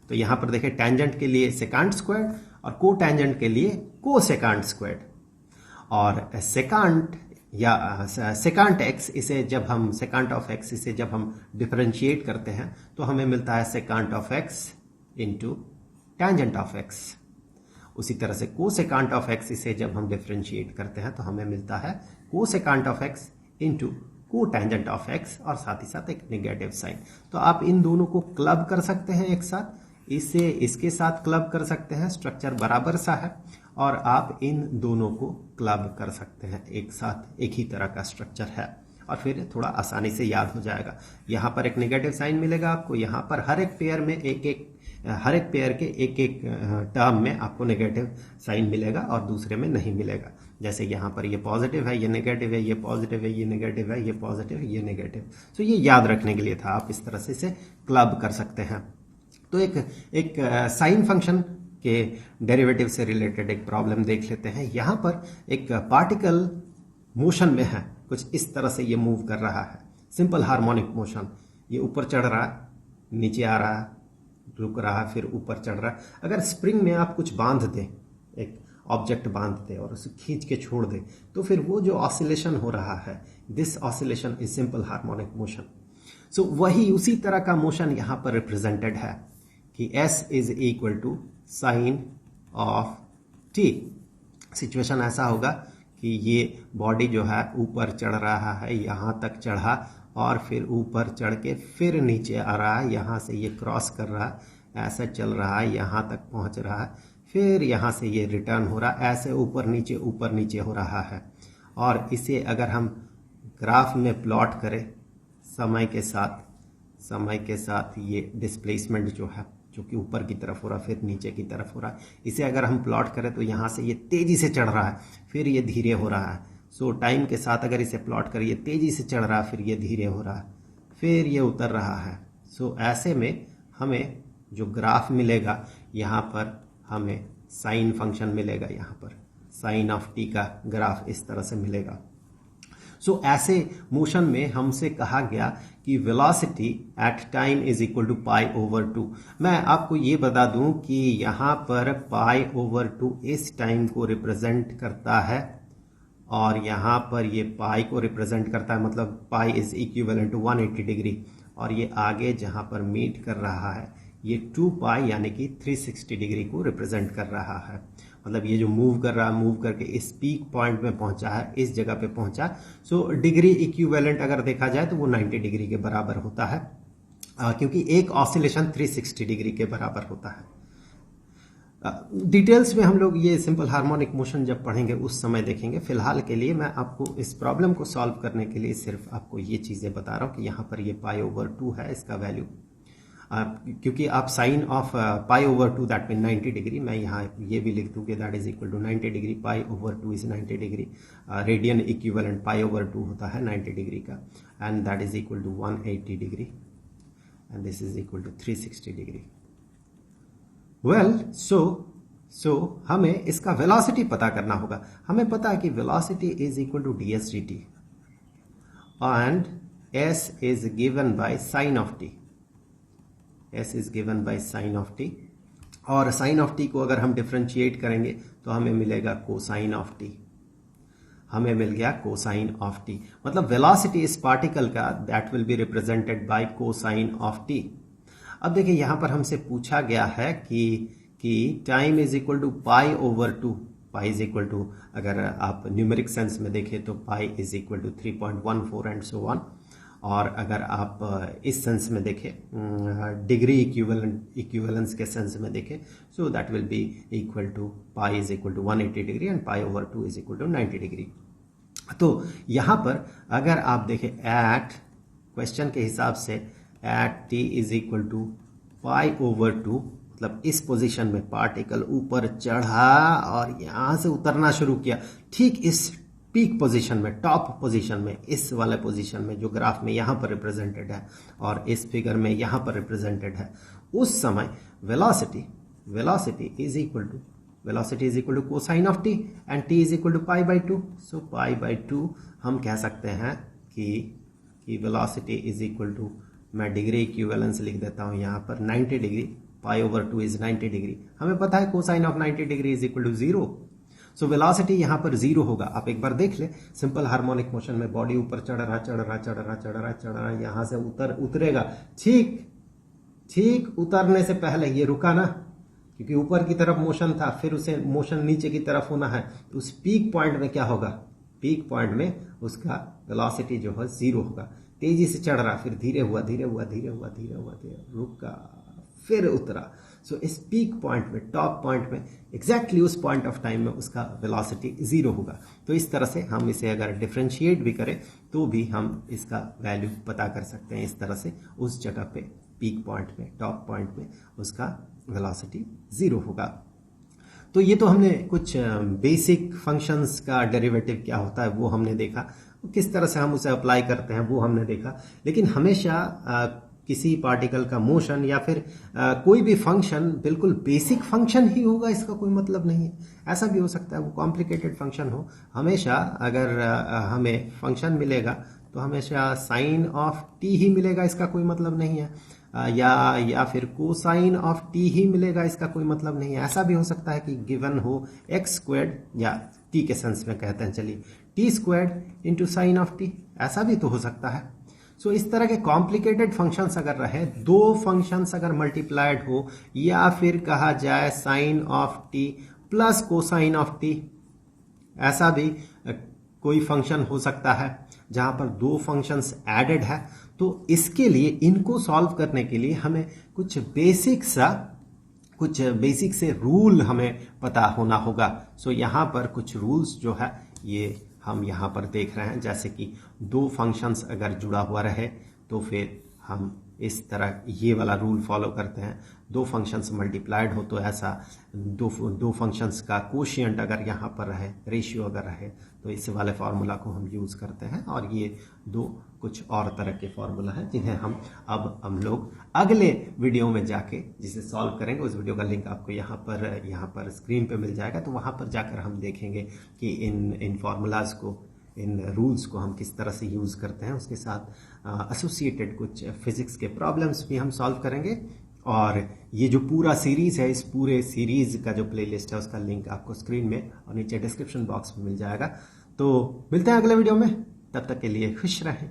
तो यहां पर देखें, टेंजेंट के लिए सेकांड स्क्वायर्ड और कोटेंजेंट के लिए कोसेकांड स्क्वायर्ड, और सेकांड या सेकांट एक्स, इसे जब हम सेकांट ऑफ एक्स इसे जब हम डिफरेंशिएट करते हैं तो हमें मिलता है secant of x into tangent of x. उसी तरह से कोसेकांट ऑफ एक्स इसे जब हम डिफरेंशिएट करते हैं तो हमें मिलता है कोसेकांट ऑफ एक्स इंटू को टेंजेंट ऑफ एक्स, और साथ ही साथ एक नेगेटिव साइन। तो आप इन दोनों को क्लब कर सकते हैं एक साथ, इसे इसके साथ क्लब कर सकते हैं, स्ट्रक्चर बराबर सा है, और आप इन दोनों को क्लब कर सकते हैं एक साथ, एक ही तरह का स्ट्रक्चर है, और फिर थोड़ा आसानी से याद हो जाएगा। यहाँ पर एक नेगेटिव साइन मिलेगा आपको, यहाँ पर हर एक पेयर में हर एक पेयर के एक एक टर्म में आपको नेगेटिव साइन मिलेगा और दूसरे में नहीं मिलेगा। जैसे यहाँ पर ये पॉजिटिव है, ये नेगेटिव है, ये पॉजिटिव है, ये नेगेटिव है, ये पॉजिटिव है, ये नेगेटिव। तो ये याद रखने के लिए था, आप इस तरह से इसे क्लब कर सकते हैं। तो एक साइन फंक्शन के डेरिवेटिव से रिलेटेड एक प्रॉब्लम देख लेते हैं। यहाँ पर एक पार्टिकल मोशन में है, कुछ इस तरह से ये मूव कर रहा है, सिंपल हार्मोनिक मोशन। ये ऊपर चढ़ रहा है, नीचे आ रहा है, रुक रहा है, फिर ऊपर चढ़ रहा है। अगर स्प्रिंग में आप कुछ बांध दें, एक ऑब्जेक्ट बांध दें और उसे खींच के छोड़ दें, तो फिर वो जो ऑसिलेशन हो रहा है, this oscillation is simple harmonic motion. So वही उसी तरह का मोशन यहाँ पर रिप्रेजेंटेड है कि S is equal to sine of t। Situation ऐसा होगा कि ये बॉडी जो है ऊपर चढ़ रहा है, यहाँ तक चढ़ा और फिर ऊपर चढ़ के फिर नीचे आ रहा है, यहाँ से ये क्रॉस कर रहा है, ऐसा चल रहा है, यहाँ तक पहुँच रहा है, फिर यहाँ से ये रिटर्न हो रहा है, ऐसे ऊपर नीचे हो रहा है। और इसे अगर हम ग्राफ में प्लॉट करें समय के साथ ये डिस्प्लेसमेंट जो है, जो कि ऊपर की तरफ हो रहा है फिर नीचे की तरफ हो रहा है, इसे अगर हम प्लॉट करें तो यहाँ से ये तेजी से चढ़ रहा है, फिर ये धीरे हो रहा है। सो टाइम के साथ अगर इसे प्लॉट करिए, तेजी से चढ़ रहा है, फिर ये धीरे हो रहा है, फिर ये उतर रहा है। सो ऐसे में हमें जो ग्राफ मिलेगा, यहाँ पर हमें साइन फंक्शन मिलेगा, यहाँ पर साइन ऑफ टी का ग्राफ इस तरह से मिलेगा। सो ऐसे मोशन में हमसे कहा गया कि velocity at time is equal to pi over 2। मैं आपको ये बता दूं कि यहाँ पर पाई ओवर 2 इस टाइम को रिप्रेजेंट करता है, और यहाँ पर ये पाई को रिप्रेजेंट करता है, मतलब pi is equivalent to 180 degree, और ये आगे जहाँ पर मीट कर रहा है ये 2 पाई यानी कि 360 डिग्री को रिप्रेजेंट कर रहा है। मतलब ये जो मूव कर रहा है, मूव करके इस पीक पॉइंट में पहुंचा है, इस जगह पे पहुंचा। सो डिग्री इक्विवेलेंट अगर देखा जाए तो वो 90 डिग्री के बराबर होता है, क्योंकि एक ऑसिलेशन 360 डिग्री के बराबर होता है। डिटेल्स में हम लोग ये सिंपल हार्मोनिक मोशन जब पढ़ेंगे उस समय देखेंगे। फिलहाल के लिए मैं आपको इस प्रॉब्लम को सॉल्व करने के लिए सिर्फ आपको ये चीज़ें बता रहा हूँ कि यहाँ पर ये पाई ओवर 2 है, इसका वैल्यू, क्योंकि आप sine of pi over 2 that mean 90 degree, मैं यहाँ ये भी लिख दूँ कि that is equal to 90 degree, pi over 2 is 90 degree, radian equivalent pi over 2 होता है 90 डिग्री का, and that is equal to 180 degree, and this is equal to 360 degree. Well, so हमें इसका वेलोसिटी पता करना होगा। हमें पता है कि velocity is equal to ds dt and s is given by sine of t, s is given by sine of t, और साइन ऑफ t को अगर हम डिफरेंशिएट करेंगे तो हमें मिलेगा कोसाइन ऑफ t, हमें मिल गया कोसाइन ऑफ t। मतलब वेलोसिटी इस पार्टिकल का that will be represented by cosine of t। अब देखिए यहाँ पर हमसे पूछा गया है कि time is equal to pi over 2, pi is equal to, अगर आप न्यूमेरिक सेंस में देखें तो pi is equal to 3.14 and so on, और अगर आप इस सेंस में देखें डिग्री इक्विवेलेंस के सेंस में देखें, so that will be equal to pi is equal to 180 degree and pi over 2 is equal to 90 degree. तो यहाँ पर अगर आप देखें एट क्वेश्चन के हिसाब से at t is equal to pi over 2, मतलब इस पोजीशन में पार्टिकल ऊपर चढ़ा और यहाँ से उतरना शुरू किया, ठीक इस पीक पोजीशन में, टॉप पोजीशन में, इस वाले पोजीशन में जो ग्राफ में यहाँ पर रिप्रेजेंटेड है और इस फिगर में यहाँ पर रिप्रेजेंटेड है, उस समय velocity is equal to cosine of t and t is equal to pi by 2। So pi by 2 हम कह सकते हैं कि वेलोसिटी इज इक्वल टू, मैं डिग्री इक्विवेलेंस लिख देता हूँ यहाँ पर 90 degree, pi over 2 is 90 degree. हमें पता है cosine of 90 degree is equal to 0। So velocity यहां पर जीरो होगा। आप एक बार देख ले, सिंपल हार्मोनिक मोशन में बॉडी ऊपर चढ़ रहा चढ़ रहा चढ़ रहा चढ़ रहा चढ़ रहा, यहां से उतरेगा, ठीक उतरने से पहले ये रुका ना, क्योंकि ऊपर की तरफ मोशन था, फिर उसे मोशन नीचे की तरफ होना है, तो उस पीक पॉइंट में क्या होगा, पीक पॉइंट में उसका वेलोसिटी जो है जीरो होगा। तेजी से चढ़ रहा, फिर धीरे हुआ धीरे हुआ धीरे हुआ धीरे हुआ धीरे रुका, फिर उतरा। सो इस पीक पॉइंट में, टॉप पॉइंट में, एग्जैक्टली उस पॉइंट ऑफ टाइम में उसका वेलोसिटी जीरो होगा। तो इस तरह से हम इसे अगर डिफरेंशिएट भी करें तो भी हम इसका वैल्यू पता कर सकते हैं। इस तरह से उस जगह पे पीक पॉइंट में, टॉप पॉइंट में उसका वेलोसिटी जीरो होगा। तो ये तो हमने कुछ बेसिक फंक्शंस का डेरिवेटिव क्या होता है वो हमने देखा, किस तरह से हम उसे अप्लाई करते हैं वो हमने देखा। लेकिन हमेशा किसी पार्टिकल का मोशन या फिर कोई भी फंक्शन बिल्कुल बेसिक फंक्शन ही होगा इसका कोई मतलब नहीं है। ऐसा भी हो सकता है वो कॉम्प्लिकेटेड फंक्शन हो। हमेशा अगर हमें फंक्शन मिलेगा तो हमेशा साइन ऑफ टी ही मिलेगा, इसका कोई मतलब नहीं है, या फिर कोसाइन ऑफ टी ही मिलेगा, इसका कोई मतलब नहीं है। ऐसा भी हो सकता है कि गिवन हो एक्स स्क्वायर्ड, या टी के सेंस में कहते हैं चलिए T squared into sine of t, ऐसा भी तो हो सकता है। सो इस तरह के कॉम्प्लिकेटेड फंक्शंस अगर रहे, दो फंक्शंस अगर मल्टीप्लाइड हो, या फिर कहा जाए sine of t plus cosine of t, ऐसा भी कोई फंक्शन हो सकता है जहां पर दो फंक्शंस एडेड है। तो इसके लिए, इनको सॉल्व करने के लिए हमें कुछ बेसिक से रूल हमें पता होना होगा। सो यहां पर कुछ रूल्स जो है ये हम यहां पर देख रहे हैं, जैसे कि दो फंक्शंस अगर जुड़ा हुआ रहे तो फिर हम इस तरह ये वाला रूल फॉलो करते हैं। दो फंक्शंस मल्टीप्लाइड हो तो ऐसा दो फंक्शंस का कोशिएंट अगर यहाँ पर रहे, रेशियो अगर रहे, तो इस वाले फार्मूला को हम यूज करते हैं। और ये दो कुछ और तरह के फार्मूला हैं जिन्हें हम लोग अगले वीडियो में जाके जिसे सॉल्व करेंगे। उस वीडियो का लिंक आपको यहाँ पर स्क्रीन पे मिल जाएगा, तो वहां पर जाकर हम देखेंगे कि इन फार्मूलाज को, इन रूल्स को हम किस तरह से यूज करते हैं। उसके साथ एसोसिएटेड कुछ फिजिक्स के प्रॉब्लम्स भी हम सॉल्व करेंगे। और ये जो पूरा सीरीज है, इस पूरे सीरीज का जो प्लेलिस्ट है उसका लिंक आपको स्क्रीन में और नीचे डिस्क्रिप्शन बॉक्स में मिल जाएगा। तो मिलते हैं अगले वीडियो में, तब तक के लिए खुश रहें,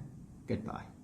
गुड बाय।